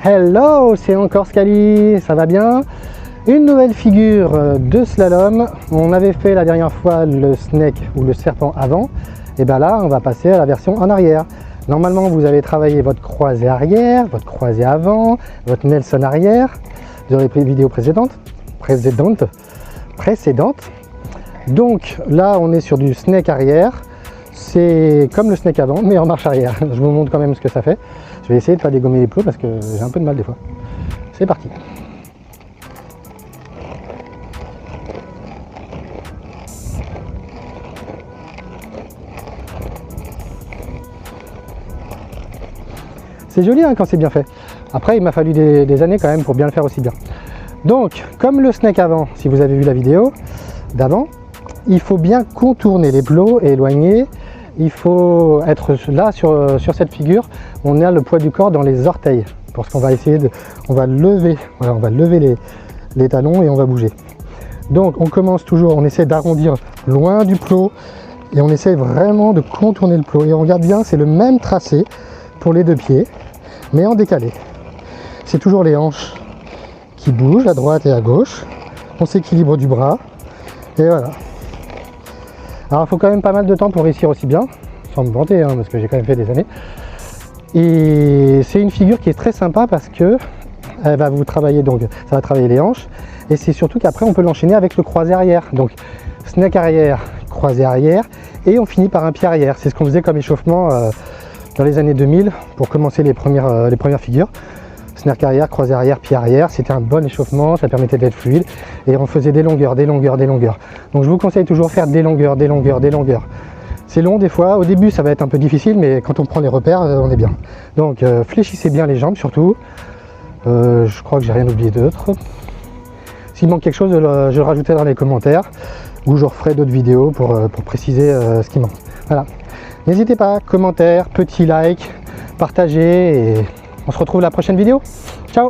Hello, c'est encore Scali, ça va bien? Une nouvelle figure de slalom. On avait fait la dernière fois le snake ou le serpent avant, et bien là on va passer à la version en arrière. Normalement vous avez travaillé votre croisée arrière, votre croisée avant, votre Nelson arrière, de les vidéos précédentes. Donc là on est sur du snake arrière. C'est comme le snake avant, mais en marche arrière. Je vous montre quand même ce que ça fait. Je vais essayer de pas dégommer les plots parce que j'ai un peu de mal des fois. C'est parti. C'est joli hein, quand c'est bien fait. Après, il m'a fallu des années quand même pour bien le faire aussi bien. Donc, comme le snake avant, si vous avez vu la vidéo d'avant, il faut bien contourner les plots et éloigner. Il faut être là sur cette figure, on a le poids du corps dans les orteils, parce qu'on va essayer de, on va lever les talons et on va bouger. Donc on commence toujours, on essaie d'arrondir loin du plot et on essaie vraiment de contourner le plot. Et on regarde bien, c'est le même tracé pour les deux pieds, mais en décalé. C'est toujours les hanches qui bougent à droite et à gauche. On s'équilibre du bras et voilà. Alors il faut quand même pas mal de temps pour réussir aussi bien, sans me vanter, hein, parce que j'ai quand même fait des années. Et c'est une figure qui est très sympa parce que elle va vous travailler, donc ça va travailler les hanches, et c'est surtout qu'après on peut l'enchaîner avec le croisé arrière. Donc snake arrière, croisé arrière, et on finit par un pied arrière. C'est ce qu'on faisait comme échauffement dans les années 2000 pour commencer les premières figures. Snake arrière, croisé arrière, pied arrière, c'était un bon échauffement, ça permettait d'être fluide et on faisait des longueurs. Donc je vous conseille toujours de faire des longueurs. C'est long des fois, au début ça va être un peu difficile, mais quand on prend les repères, on est bien. Donc fléchissez bien les jambes surtout. Je crois que j'ai rien oublié d'autre. S'il manque quelque chose, je le rajouterai dans les commentaires ou je referai d'autres vidéos pour préciser ce qui manque. Voilà. N'hésitez pas, commentaires, petits likes, partagez et on se retrouve la prochaine vidéo. Ciao!